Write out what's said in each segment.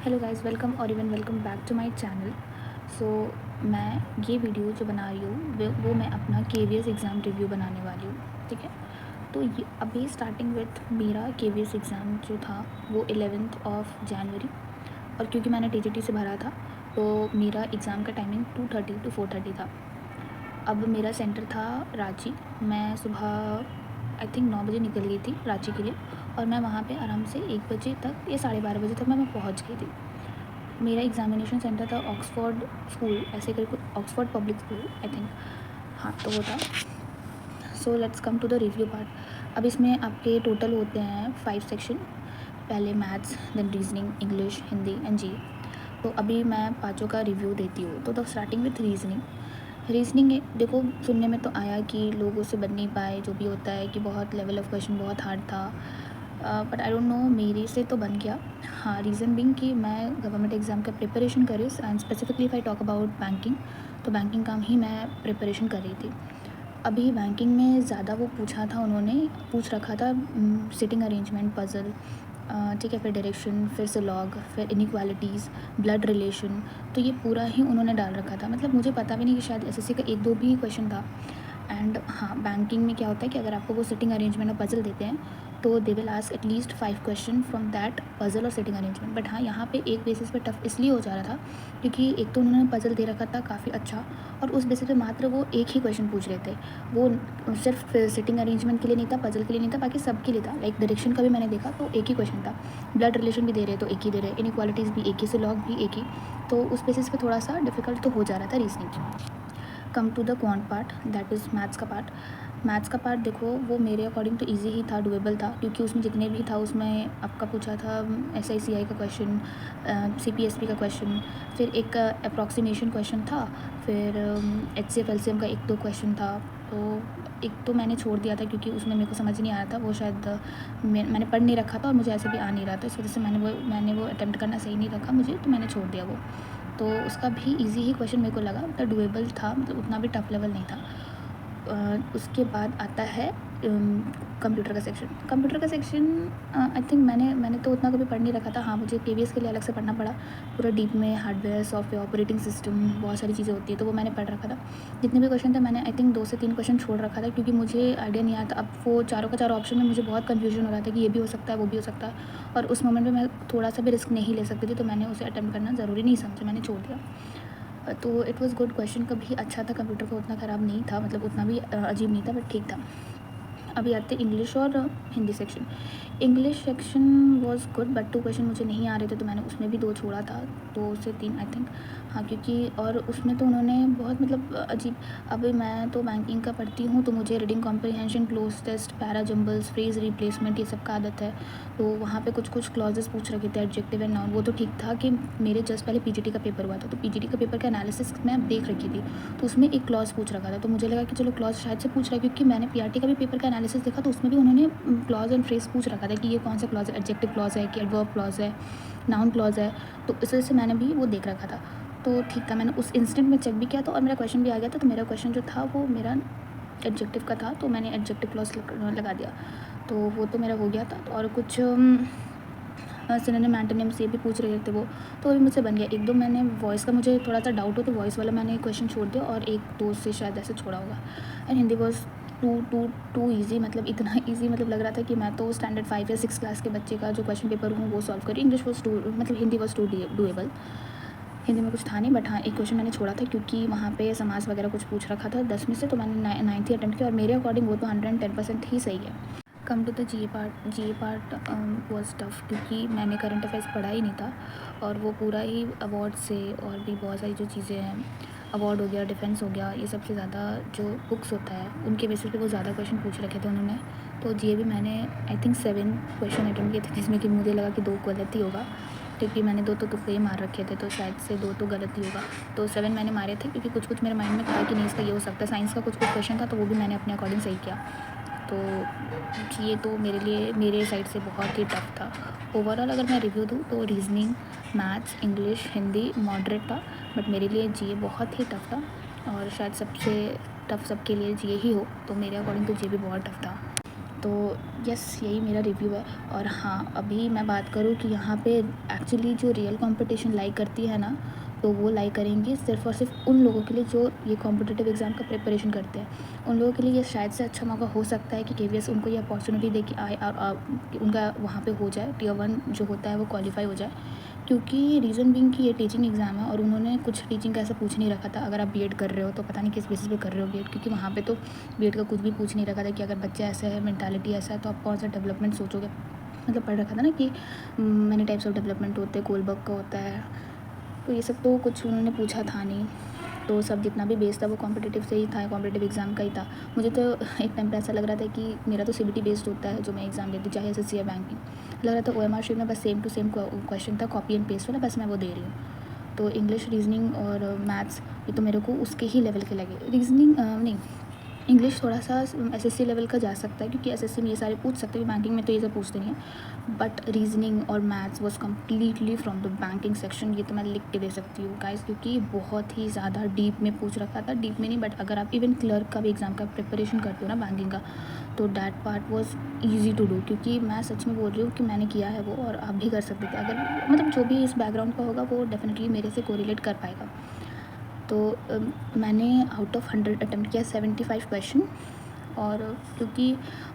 Hello guys, welcome और even welcome back to my channel. So मैं ये video जो बना रही हूँ वो मैं अपना केवीएस एग्ज़ाम रिव्यू बनाने वाली हूँ। ठीक है, तो ये अभी स्टार्टिंग विथ मेरा केवीएस एग्ज़ाम जो था वो 11th ऑफ जनवरी, और क्योंकि मैंने टीजीटी से भरा था तो मेरा एग्ज़ाम का टाइमिंग 2:30 to 4:30 था। अब मेरा सेंटर था रांची। मैं सुबह आई थिंक 9 बजे निकल गई थी रांची के लिए, और मैं वहाँ पे आराम से 1 बजे तक या 12:30 बजे तक मैं पहुँच गई थी। मेरा एग्ज़ामिनेशन सेंटर था ऑक्सफोर्ड स्कूल, ऐसे करके Oxford public school I think, हाँ तो वो था। So let's come to the review part. अब इसमें आपके टोटल होते हैं 5 सेक्शन। पहले maths, then reasoning, English, Hindi and G. तो अभी मैं पाँचों का रिव्यू देती हूँ। तो स्टार्टिंग विथ रीजनिंग। रीजनिंग देखो, सुनने में तो आया कि लोगों से बन नहीं पाए, जो भी होता है कि बहुत लेवल ऑफ क्वेश्चन बहुत हार्ड था, बट आई डोंट नो मेरे से तो बन गया। हाँ, रीज़न बिंग कि मैं गवर्नमेंट एग्ज़ाम का प्रिपरेशन कर रही हूँ, and specifically if I talk about banking, तो बैंकिंग का ही मैं प्रिपरेशन कर रही थी। अभी बैंकिंग में ज़्यादा वो पूछा था, उन्होंने पूछ रखा था सिटिंग अरेंजमेंट पज़ल, ठीक है, फिर डायरेक्शन, फिर से लॉग, फिर इनइक्वालिटीज़, ब्लड रिलेशन, तो ये पूरा ही उन्होंने डाल रखा था। मतलब मुझे पता भी नहीं कि शायद एसएससी का 1-2 भी क्वेश्चन था। एंड हाँ, बैंकिंग में क्या होता है कि अगर आपको वो सिटिंग अरेंजमेंट और पज़ल देते हैं तो they will ask at least 5 question from that puzzle और सिटिंग अरेंजमेंट। बट हाँ, यहाँ पे एक बेसिस पे टफ इसलिए हो जा रहा था क्योंकि एक तो उन्होंने पज़ल दे रखा था काफ़ी अच्छा, और उस बेसिस पे मात्र वो एक ही क्वेश्चन पूछ रहे थे। वो सिर्फ सिटिंग अरेंजमेंट के लिए नहीं था, पज़ल के लिए नहीं था, बाकी सब के लिए था। लाइक डायरेक्शन का भी मैंने देखा तो एक ही क्वेश्चन था, ब्लड रिलेशन भी दे रहे तो एक ही दे रहे, इनइक्वालिटीज़ भी एक ही से, लॉग भी एक ही। तो उस बेसिस पे थोड़ा सा डिफ़िकल्ट तो हो जा रहा था reasoning. Come to the quant part, that is maths का पार्ट। मैथ्स का पार्ट देखो, वो मेरे अकॉर्डिंग तो इजी ही था, डुएबल था, क्योंकि उसमें जितने भी था उसमें आपका पूछा था एसआईसीआई का क्वेश्चन, सीपीएसपी का क्वेश्चन, फिर एक अप्रॉक्सीमेशन क्वेश्चन था, फिर एचसीएफ एलसीएम का 1-2 क्वेश्चन था। तो एक तो मैंने छोड़ दिया था क्योंकि उसमें मेरे को समझ नहीं आ रहा था, वो शायद मैंने पढ़ नहीं रखा था और मुझे ऐसे भी आ नहीं रहा था, इस वजह से मैंने वो अटैम्प्ट करना सही नहीं रखा मुझे, तो मैंने छोड़ दिया वो। तो उसका भी इजी ही क्वेश्चन मेरे को लगा, मतलब डुएबल था, मतलब उतना भी टफ लेवल नहीं था। उसके बाद आता है कंप्यूटर का सेक्शन। कंप्यूटर का सेक्शन आई थिंक मैंने तो उतना कभी पढ़ नहीं रखा था। हाँ, मुझे केवीएस के लिए अलग से पढ़ना पड़ा, पूरा डीप में हार्डवेयर, सॉफ्टवेयर, ऑपरेटिंग सिस्टम, बहुत सारी चीज़ें होती है, तो वो मैंने पढ़ रखा था। जितने भी क्वेश्चन थे मैंने आई थिंक 2 से 3 क्वेश्चन छोड़ रखा था, क्योंकि मुझे आइडिया नहीं आया था। अब वो चारों का चारों ऑप्शन में मुझे बहुत कन्फ्यूजन हो रहा था कि ये भी हो सकता है, वो भी हो सकता है, और उस मोमेंट में मैं थोड़ा सा भी रिस्क नहीं ले सकती थी, तो मैंने उसे अटैम्प्ट करना ज़रूरी नहीं समझा, मैंने छोड़ दिया। तो इट वाज़ गुड, क्वेश्चन का भी अच्छा था, कंप्यूटर का उतना ख़राब नहीं था, मतलब उतना भी अजीब नहीं था, बट ठीक था। अभी आते इंग्लिश और Hindi section. English section was good, but 2 question मुझे नहीं आ रहे थे, तो मैंने उसमें भी 2 छोड़ा था, 2 से 3 आई थिंक। हाँ, क्योंकि और उसमें तो उन्होंने बहुत मतलब अजीब। अभी मैं तो बैंकिंग का पढ़ती हूँ, तो मुझे reading comprehension, cloze test, para jumbles, phrase replacement, ये सब का आदत है। तो वहाँ पे कुछ कुछ क्लॉजेस पूछ रखे थे, एडजेक्टिव एंड नाउन। वो तो ठीक था कि मेरे जस्ट पहले पीजीटी का पेपर हुआ था, तो पीजीटी का पेपर का एनालिसिस मैं देख रखी थी, तो उसमें एक क्लॉज पूछ रखा था, तो मुझे लगा कि चलो क्लॉज शायद से पूछ रहा है, क्योंकि मैंने पीआरटी का भी पेपर का एनालिसिस देखा, तो उसमें भी उन्होंने क्लॉज एंड फ्रेज पूछ रखा था कि ये कौन सा क्लॉज है, एडजेक्टिव क्लॉज है कि एडवर्ब क्लॉज है, नाउन क्लॉज है। तो इस वजह से मैंने भी वो देख रखा था, तो ठीक था। मैंने उस इंस्टेंट में चेक भी किया था और मेरा क्वेश्चन भी आ गया था। तो मेरा क्वेश्चन जो था वो मेरा एडजेक्टिव का था, तो मैंने एडजेक्टिव क्लॉज लगा दिया, तो वो तो मेरा हो गया था। और कुछ सिनोनिम एंटोनिम्स ये भी पूछ रहे थे वो, तो भी मुझसे बन गया। 1-2 मैंने वॉइस का मुझे थोड़ा सा डाउट हो, तो वॉइस वाला मैंने क्वेश्चन छोड़ दिया, और 1-2 से शायद ऐसे छोड़ा होगा। And Hindi was too easy, मतलब इतना ईजी, मतलब लग रहा था कि मैं तो स्टैंडर्ड 5 या 6 क्लास के बच्चे का जो क्वेश्चन पेपर हूँ वो सॉल्व करी। इंग्लिश वॉज टू, मतलब Hindi was too doable. Hindi में कुछ था नहीं, बट हाँ, एक क्वेश्चन मैंने छोड़ा था क्योंकि वहाँ पे समास वगैरह कुछ पूछ रखा था 10 में से, तो मैंने 9th ही अटैम्प्ट किया, और मेरे अकॉर्डिंग वो तो 110% ही सही है। Come to the G A part was tough, क्योंकि मैंने करंट अफेयर्स पढ़ा ही नहीं था, और वो पूरा ही अवार्ड से और भी बहुत सारी जो चीज़ें हैं, अवार्ड हो गया, डिफेंस हो गया, ये सबसे ज़्यादा जो बुक्स होता है उनके बेसिस पे वो ज़्यादा क्वेश्चन पूछ रखे थे उन्होंने। तो जी भी मैंने आई थिंक 7 क्वेश्चन अटेम्प्ट किए थे, जिसमें कि मुझे लगा कि 2 गलत ही होगा, क्योंकि मैंने 2 तो तुक्के ही मार रखे थे, तो शायद से 2 तो गलत ही होगा। तो 7 मैंने मारे थे, क्योंकि कुछ कुछ मेरे माइंड में था कि नहीं इसका ये हो सकता है। साइंस का कुछ कुछ क्वेश्चन था, तो वो भी मैंने अपने अकॉर्डिंग सही किया। तो ये तो मेरे लिए मेरे साइड से बहुत ही टफ था। ओवरऑल अगर मैं रिव्यू दूँ तो reasoning, maths, English, Hindi moderate था, बट मेरे लिए जी बहुत ही टफ था, और शायद सबसे टफ सबके लिए जी ही हो, तो मेरे अकॉर्डिंग तो जी भी बहुत टफ था। तो यस, यही मेरा रिव्यू है। और हाँ, अभी मैं बात करूँ कि यहाँ पे एक्चुअली जो रियल कंपटीशन लाइक करती है ना, तो वो लाइक करेंगी सिर्फ़ और सिर्फ उन लोगों के लिए जो ये कॉम्पिटिटिव एग्ज़ाम का प्रिपरेशन करते हैं। उन लोगों के लिए ये शायद से अच्छा मौका हो सकता है कि केवीएस उनको ये अपॉर्चुनिटी दे कि आए और कि उनका वहाँ पे हो जाए, टियर 1 जो होता है वो क्वालीफाई हो जाए। क्योंकि रीज़न बीइंग कि ये टीचिंग एग्ज़ाम है और उन्होंने कुछ टीचिंग का ऐसा पूछ नहीं रखा था। अगर आप बीएड कर रहे हो तो पता नहीं किस बेसिस पे कर रहे हो बीएड, क्योंकि वहाँ पे तो बीएड का कुछ भी पूछ नहीं रखा था कि अगर बच्चा ऐसा है, मेंटालिटी ऐसा है, तो आप कौन सा डेवलपमेंट सोचोगे। मतलब पढ़ रखा था ना कि मैनी टाइप्स ऑफ डेवलपमेंट होते हैं, कोलबर्ग का होता है, तो ये सब तो कुछ उन्होंने पूछा था नहीं। तो सब जितना भी बेस था वो कॉम्पिटिटिव से ही था, कॉम्पिटिटिव एग्ज़ाम का ही था। मुझे तो एक टाइम पे ऐसा लग रहा था कि मेरा तो सीबीटी बेस्ड होता है जो मैं एग्ज़ाम देती, चाहे एसएससी या बैंकिंग। लग रहा था ओएमआर शीट में बस सेम टू सेम क्वेश्चन था, कॉपी एंड पेस्ट वाला, बस मैं वो दे रही हूँ। तो इंग्लिश, रीजनिंग और मैथ्स ये तो मेरे को उसके ही लेवल के लगे। रीजनिंग नहीं, इंग्लिश थोड़ा सा एसएससी लेवल का जा सकता है, क्योंकि एसएससी में ये सारे पूछ सकते हैं, बैंकिंग में तो ये सब पूछते नहीं है। बट रीजनिंग और maths was completely from the banking section. ये तो मैं लिख के दे सकती हूँ गाइस, क्योंकि बहुत ही ज़्यादा डीप में पूछ रखा था। डीप में नहीं, बट अगर आप इवन क्लर्क का भी एग्ज़ाम का प्रिपरेशन करते हो ना बैंकिंग का, तो that part was easy to do. क्योंकि मैं सच में बोल रही हूँ कि मैंने किया है वो, और आप भी कर सकते थे। अगर मतलब जो भी इस बैकग्राउंड का होगा वो डेफिनेटली मेरे से कोरिलेट कर पाएगा। तो मैंने आउट ऑफ 100 अटेम्प्ट किया 75 क्वेश्चन। और क्योंकि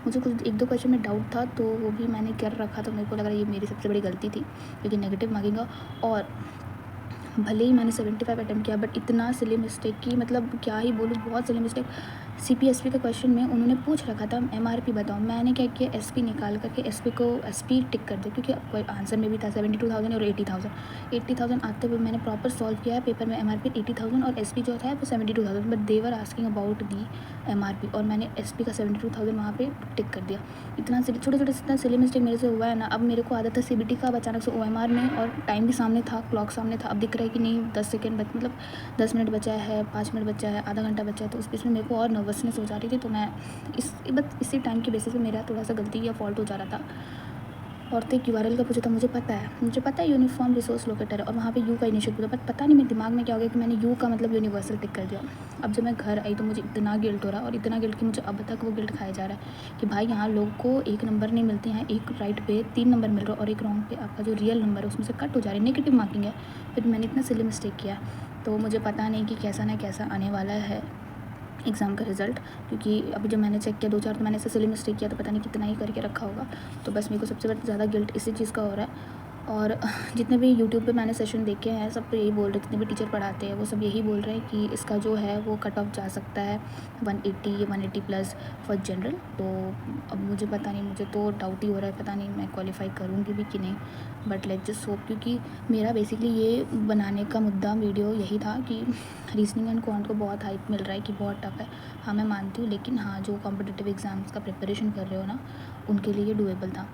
मुझे कुछ 1-2 क्वेश्चन में डाउट था, तो वो भी मैंने कर रखा, तो मेरे को लग रहा है ये मेरी सबसे बड़ी गलती थी, क्योंकि नेगेटिव मार्किंग का। और भले ही मैंने 75 अटेम्प्ट किया, बट इतना सिली मिस्टेक की, मतलब क्या ही बोलूँ, बहुत सिली मिस्टेक। सीपीएसपी के क्वेश्चन में उन्होंने पूछ रखा था एमआरपी बताओ, मैंने क्या किया, एसपी निकाल करके एसपी को एसपी टिक कर दिया, क्योंकि कोई आंसर में भी था 72,000 और 80,000 आते हुए मैंने प्रॉपर सॉल्व किया है। पेपर में एमआरपी 80,000 और एसपी जो था वो 72,000, but they were asking about the MRP, और मैंने एसपी का 72,000 वहाँ पे टिक कर दिया। इतना छोटे छोटे इतना सिली मिस्टेक मेरे से हुआ है ना। अब मेरे को आदत था सीबीटी का, अब अचानक से ओएमआर में, और टाइम भी सामने था, क्लॉक सामने था, अब दिख रहा है कि नहीं 10 सेकेंड मतलब 10 मिनट बचा है, 5 मिनट बचा है, आधा घंटा बचा है। तो उस बीच में मेरे को और नर्वसनेस हो जा रही थी। तो मैं बस इसी टाइम के बेसिस पे मेरा थोड़ा सा गलती या फॉल्ट हो जा रहा था। और तो यूआरएल का पूछा था, मुझे पता है यूनिफॉर्म रिसोर्स लोकेटर है, और वहाँ पे यू का इनिशियल पूछा, बट पता नहीं मेरे दिमाग में क्या हो गया कि मैंने यू का मतलब यूनिवर्सल टिक कर दिया। अब जब मैं घर आई तो मुझे इतना गिल्ट हो रहा, और इतना गिल्ट कि मुझे अब तक वो गिल्ट खाया जा रहा है कि भाई यहाँ लोग को 1 नंबर नहीं मिलते हैं, एक राइट पे 3 नंबर मिल रहा है, और एक रॉन्ग पे आपका जो रियल नंबर है उसमें से कट हो जा रहा है, नेगेटिव मार्किंग है। फिर मैंने इतना सिली मिस्टेक किया, तो मुझे पता नहीं कि कैसा ना कैसा आने वाला है एग्ज़ाम का रिज़ल्ट। क्योंकि अभी जब मैंने चेक किया 2-4, तो मैंने ऐसे सिली मिस्टेक किया, तो पता नहीं कितना ही करके रखा होगा। तो बस मेरे को सबसे ज़्यादा गिल्ट इसी चीज़ का हो रहा है। और जितने भी यूट्यूब पे मैंने सेशन देखे हैं, सब तो यही बोल रहे, जितने भी टीचर पढ़ाते हैं वो सब यही बोल रहे हैं कि इसका जो है वो कट ऑफ जा सकता है 180 प्लस फॉर जनरल। तो अब मुझे पता नहीं, मुझे तो डाउट ही हो रहा है, पता नहीं मैं क्वालिफाई करूँगी भी कि नहीं। बट लेट्स जस्ट होप, क्योंकि मेरा बेसिकली ये बनाने का मुद्दा वीडियो यही था कि रीजनिंग एंड क्वांट को बहुत हाइप मिल रहा है कि बहुत टफ है। हाँ, मैं मानती हूँ, लेकिन हाँ, जो कॉम्पिटिटिव एग्ज़ाम्स का प्रिपरेशन कर रहे हो ना, उनके लिए ये डूएबल था।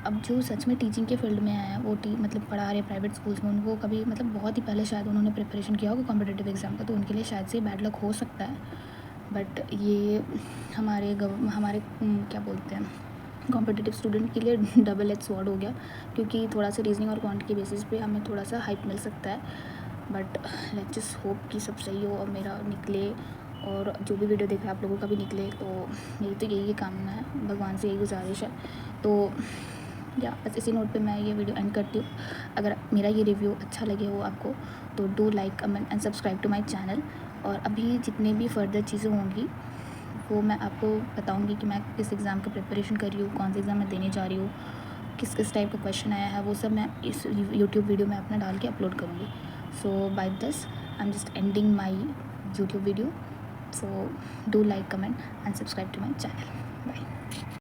अब जो सच में टीचिंग के फील्ड में आए हैं, वो मतलब पढ़ा रहे प्राइवेट स्कूल्स में, उनको कभी मतलब बहुत ही पहले शायद उन्होंने प्रिपरेशन किया होगा कॉम्पिटिटिव एग्ज़ाम का, तो उनके लिए शायद से बैड लक हो सकता है। बट ये हमारे क्या बोलते हैं, कॉम्पिटिटिव स्टूडेंट के लिए डबल एज स्वॉर्ड हो गया, क्योंकि थोड़ा सा रीजनिंग और क्वांट के बेसिस पे हमें थोड़ा सा हाइप मिल सकता है। बट लेट्स जस्ट होप कि सब सही हो और मेरा निकले, और जो भी वीडियो देख रहे हैं आप लोगों का भी निकले। तो मेरी तो यही कामना है, भगवान से यही गुजारिश है। तो या बस इसी नोट पे मैं ये वीडियो एंड करती हूँ। अगर मेरा ये रिव्यू अच्छा लगे हो आपको, तो do like, comment and subscribe to my channel. और अभी जितने भी फर्दर चीज़ें होंगी वो मैं आपको बताऊंगी कि मैं किस एग्ज़ाम का प्रिपरेशन कर रही हूँ, कौन सा एग्ज़ाम मैं देने जा रही हूँ, किस टाइप का क्वेश्चन आया है, वो सब मैं इस यूट्यूब वीडियो में अपना डाल के अपलोड करूँगी। So bye this I am just ending my YouTube video. So do like, comment and subscribe to my channel. Bye.